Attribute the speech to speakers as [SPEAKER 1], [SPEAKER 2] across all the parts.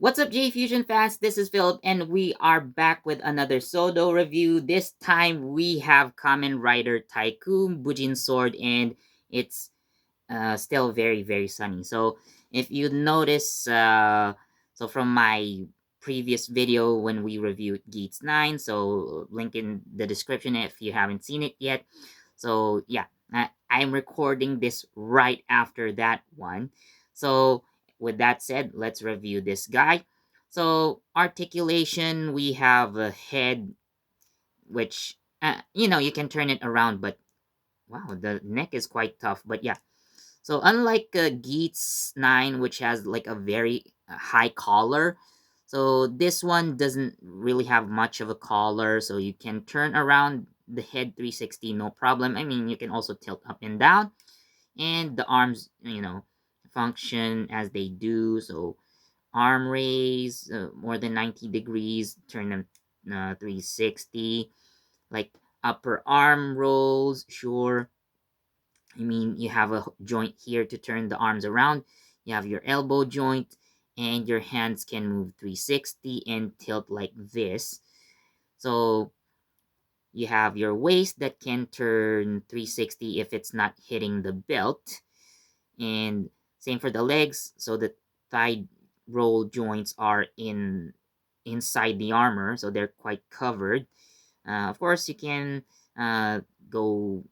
[SPEAKER 1] What's up, JEFusion fans? This is Philip, and we are back with another Sodo review. This time we have Kamen Rider Tycoon, Bujin Sword, and it's still very, very sunny. So if you notice, so from my previous video when we reviewed Geats 9, so link in the description if you haven't seen it yet. So yeah, I'm recording this right after that one. So with that said, let's review this guy. So articulation, we have a head, which you can turn it around, but wow, the neck is quite tough. But yeah, so unlike Geats 9, which has like a very high collar, so this one doesn't really have much of a collar, so you can turn around the head 360 no problem. I mean, you can also tilt up and down, and the arms, function as they do. So arm raise more than 90 degrees, turn them 360, like upper arm rolls, sure. I mean, you have a joint here to turn the arms around. You have your elbow joint, and your hands can move 360 and tilt like this. So you have your waist that can turn 360 if it's not hitting the belt. And same for the legs. So the thigh roll joints are inside the armor, so they're quite covered. Of course, you can go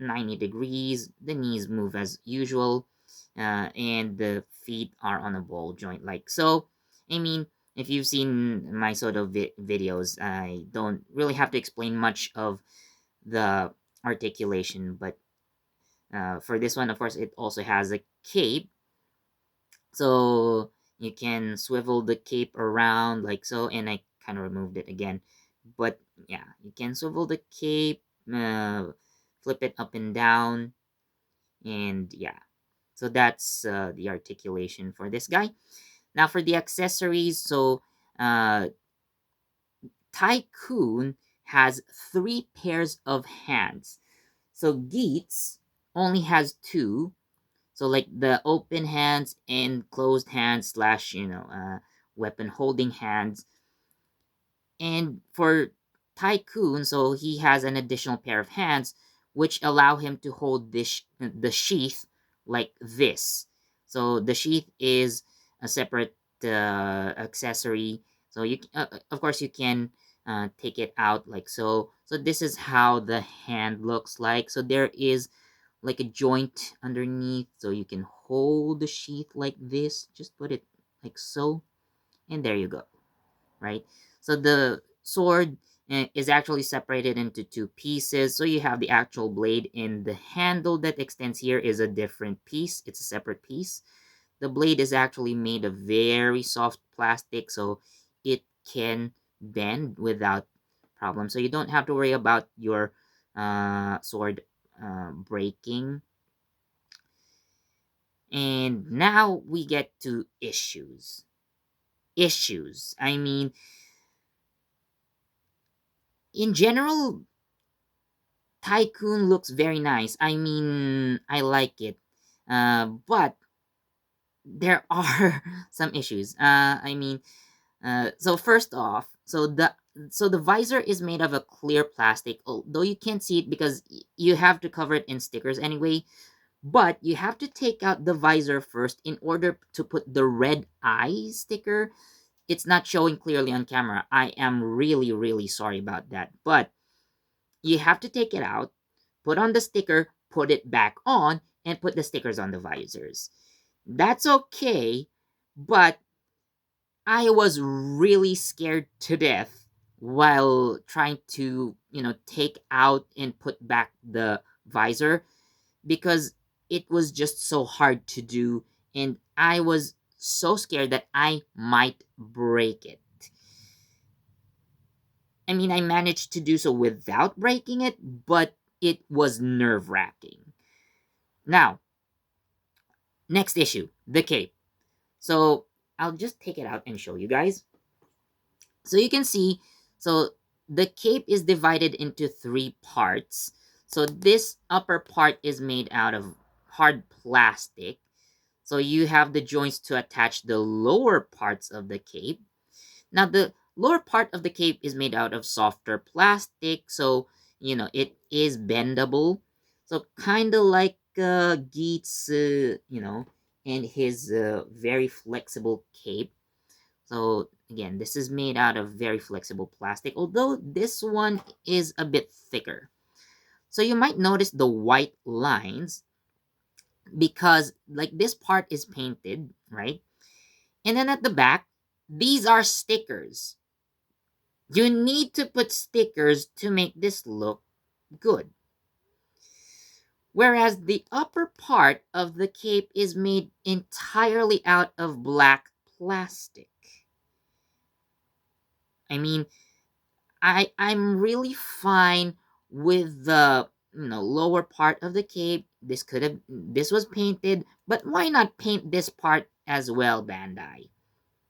[SPEAKER 1] 90 degrees, the knees move as usual, and the feet are on a ball joint like so. I mean, if you've seen my sort of videos, I don't really have to explain much of the articulation, but for this one, of course, it also has a cape, so you can swivel the cape around like so, and I kind of removed it again, but yeah, you can swivel the cape, flip it up and down, and yeah, so that's the articulation for this guy. Now for the accessories, so uh, Tycoon has 3 pairs of hands. So Geats only has two. So like the open hands and closed hands slash weapon holding hands. And for Tycoon, so he has an additional pair of hands which allow him to hold the sheath like this. So the sheath is a separate accessory. So of course, you can take it out like so. So this is how the hand looks like. So there is like a joint underneath, so you can hold the sheath like this. Just put it like so, and there you go, right? So the sword is actually separated into 2 pieces. So you have the actual blade, and the handle that extends here is a different piece. It's a separate piece. The blade is actually made of very soft plastic, so it can bend without problem. So you don't have to worry about your sword breaking. And now we get to issues. Issues. I mean, in general, Tycoon looks very nice. I mean, I like it. But there are some issues. So first off, so the visor is made of a clear plastic, although you can't see it because you have to cover it in stickers anyway. But you have to take out the visor first in order to put the red eye sticker. It's not showing clearly on camera. I am really, really sorry about that. But you have to take it out, put on the sticker, put it back on, and put the stickers on the visors. That's okay, but I was really scared to death while trying to, take out and put back the visor because it was just so hard to do, and I was so scared that I might break it. I mean, I managed to do so without breaking it, but it was nerve wracking. Now, next issue, the cape. So I'll just take it out and show you guys. So you can see, so the cape is divided into 3 parts. So this upper part is made out of hard plastic. So you have the joints to attach the lower parts of the cape. Now the lower part of the cape is made out of softer plastic, so it is bendable. So kind of like Geet's, and his very flexible cape. So again, this is made out of very flexible plastic, although this one is a bit thicker. So you might notice the white lines because like this part is painted, right? And then at the back, these are stickers. You need to put stickers to make this look good. Whereas the upper part of the cape is made entirely out of black plastic. I mean, I'm really fine with the lower part of the cape. This was painted, but why not paint this part as well, Bandai?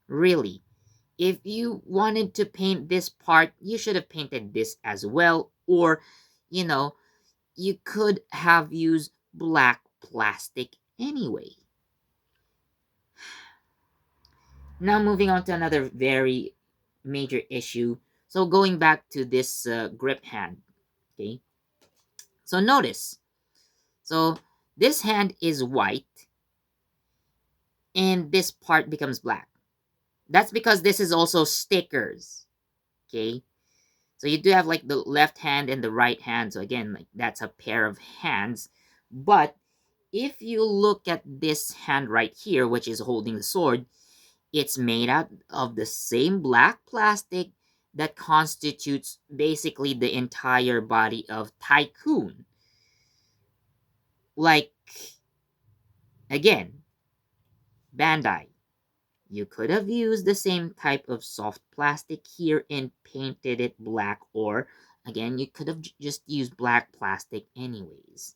[SPEAKER 1] Really, if you wanted to paint this part, you should have painted this as well, or you know, you could have used black plastic anyway. Now moving on to another very major issue. So going back to this grip hand, okay? So notice, so this hand is white and this part becomes black. That's because this is also stickers, okay? So you do have like the left hand and the right hand. So again, like that's a pair of hands. But if you look at this hand right here, which is holding the sword, it's made out of the same black plastic that constitutes basically the entire body of Tycoon. Like, again, Bandai, you could have used the same type of soft plastic here and painted it black, or again, you could have just used black plastic anyways.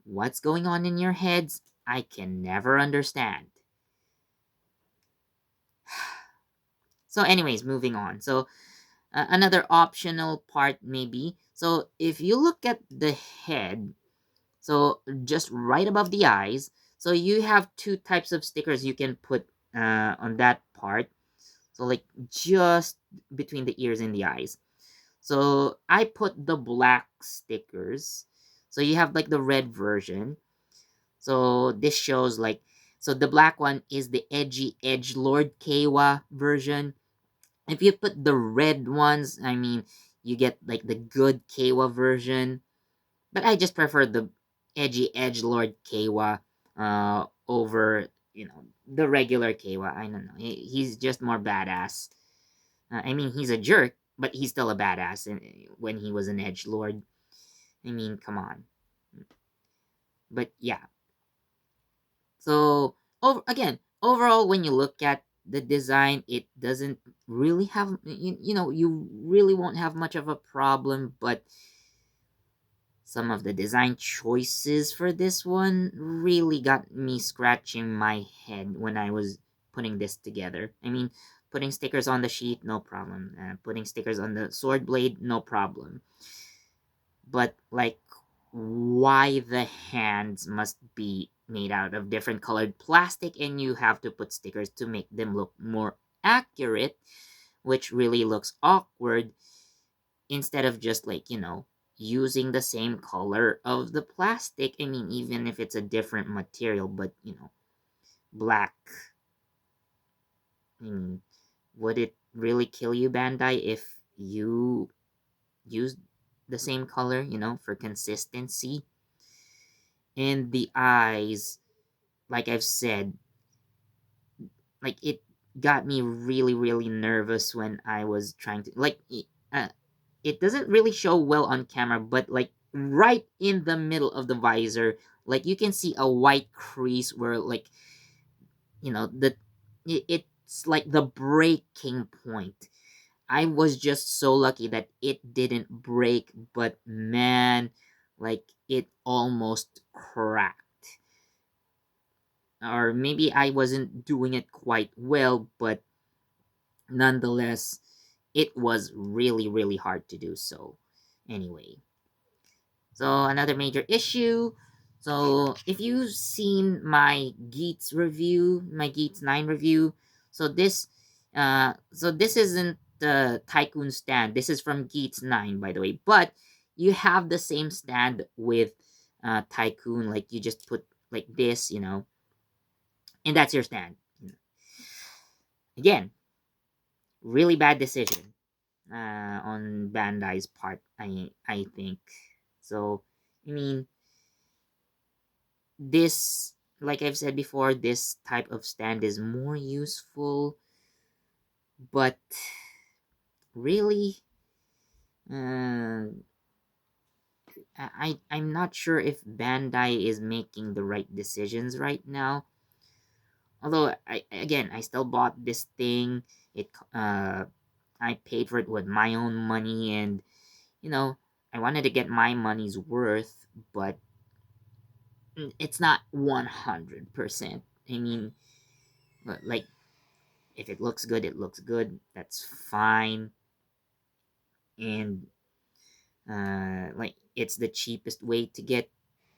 [SPEAKER 1] What's going on in your heads? I can never understand. So, anyways, moving on. So, another optional part maybe. So, if you look at the head, so just right above the eyes, so you have two types of stickers you can put on that part. So, like just between the ears and the eyes. So, I put the black stickers. So, you have like the red version. So, this shows like, so the black one is the edgy edgelord Keiwa version. If you put the red ones, I mean, you get like the good Keiwa version. But I just prefer the edgy edgelord Keiwa over, the regular Keiwa. I don't know. He's just more badass. I mean, he's a jerk, but he's still a badass when he was an edge lord. I mean, come on. But yeah. So, overall, when you look at the design, it doesn't really have, you really won't have much of a problem, but some of the design choices for this one really got me scratching my head when I was putting this together. I mean, putting stickers on the sheet, no problem. Putting stickers on the sword blade, no problem. But, like, why the hands must be made out of different colored plastic and you have to put stickers to make them look more accurate, which really looks awkward, instead of just like using the same color of the plastic. I mean, even if it's a different material, but black. I mean, would it really kill you, Bandai, if you used the same color, for consistency? And the eyes, like I've said, like it got me really, really nervous when I was trying to uh, it doesn't really show well on camera, but like right in the middle of the visor, like you can see a white crease where like the it's like the breaking point. I was just so lucky that it didn't break, but man, like it almost cracked. Or maybe I wasn't doing it quite well, but nonetheless, it was really, really hard to do so. Anyway, so another major issue. So if you've seen my Geats review, my Geats 9 review, so this isn't the Tycoon stand. This is from Geats 9, by the way. But you have the same stand with Tycoon. Like you just put like this, and that's your stand. Again, really bad decision on Bandai's part, I think. So I mean, this, like I've said before, this type of stand is more useful, but really, uh, I'm not sure if Bandai is making the right decisions right now. Although I still bought this thing. I paid for it with my own money, and you know I wanted to get my money's worth, but it's not 100%. I mean, like, if it looks good, it looks good. That's fine. And like, it's the cheapest way to get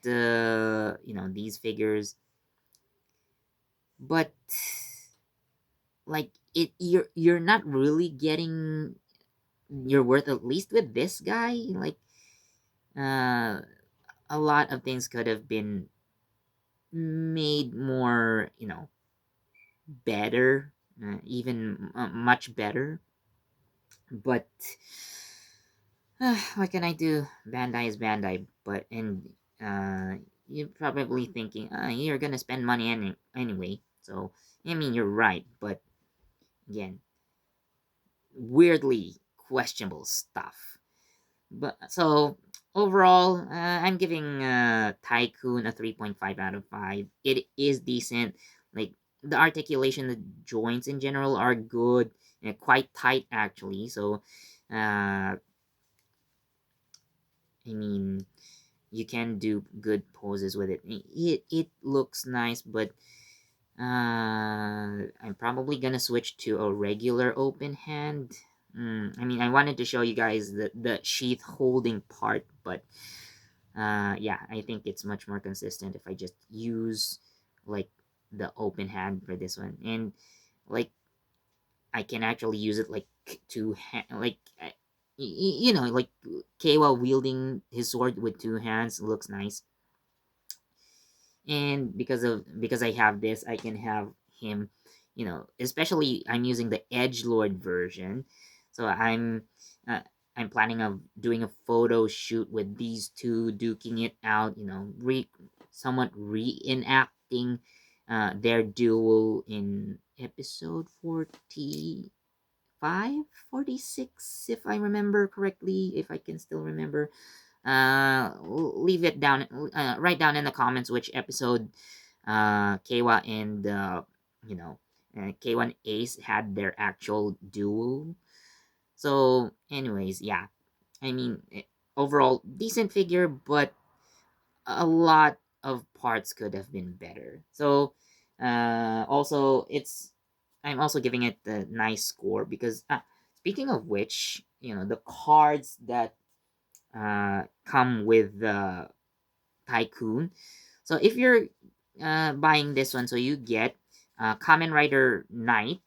[SPEAKER 1] these figures. But like, you're not really getting your worth, at least with this guy. Like, uh, a lot of things could have been made more, better, even much better. But what can I do? Bandai is Bandai, but you're probably thinking, you're gonna spend money anyway. So I mean, you're right, but again, weirdly questionable stuff. But so overall, I'm giving Tycoon a 3.5 out of 5. It is decent. Like, the articulation, the joints in general are good, quite tight actually. So, I mean, you can do good poses with it. It looks nice, but I'm probably gonna switch to a regular open hand. I mean, I wanted to show you guys the sheath holding part, but yeah, I think it's much more consistent if I just use like the open hand for this one. And like, I can actually use it like two hand, like like Keiwa wielding his sword with two hands looks nice. And because I have this, I can have him, especially I'm using the edgelord version. So uh, I'm planning of doing a photo shoot with these two duking it out, somewhat reenacting their duel in episode 45, 46, if I remember correctly, if I can still remember. Leave it down, write down in the comments which episode Keiwa and K1 Ace had their actual duel. So anyways, yeah, I mean, overall decent figure, but a lot of parts could have been better. So also, I'm also giving it the nice score because, speaking of which, the cards that come with the Tycoon. So if you're buying this one, so you get Kamen Rider Knight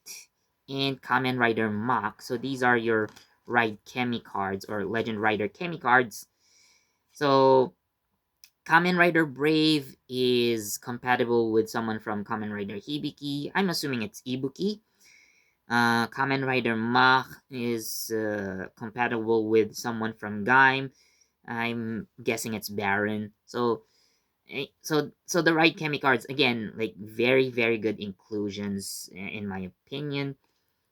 [SPEAKER 1] and Kamen Rider Mach. So these are your Ride Kemi cards, or Legend Rider Kemi cards. So Kamen Rider Brave is compatible with someone from Kamen Rider Hibiki. I'm assuming it's Ibuki. Kamen Rider Mach is compatible with someone from Gaim. I'm guessing it's Baron. So the right Kemi cards, again, like, very very good inclusions, in my opinion.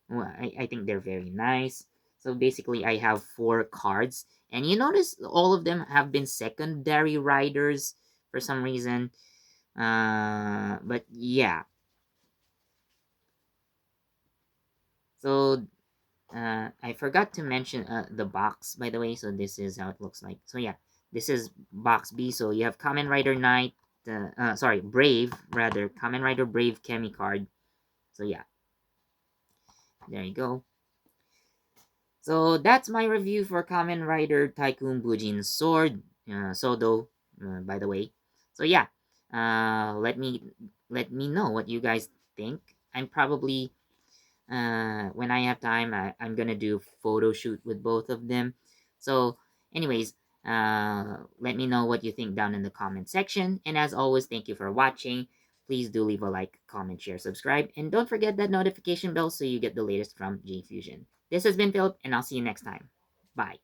[SPEAKER 1] Well, I think they're very nice. So basically, I have four cards, and you notice all of them have been secondary riders for some reason. But yeah. So I forgot to mention the box, by the way. So this is how it looks like. So yeah, this is box B. So you have Kamen Rider Knight, sorry, Brave, rather, Kamen Rider Brave Kemi card. So yeah, there you go. So that's my review for Kamen Rider Tycoon Bujin Sword, Sodo, by the way. So yeah, let me know what you guys think. I'm probably when I have time, I'm gonna do photo shoot with both of them. So, anyways, let me know what you think down in the comment section. And as always, thank you for watching. Please do leave a like, comment, share, subscribe, and don't forget that notification bell so you get the latest from JEFusion. This has been Philip, and I'll see you next time. Bye.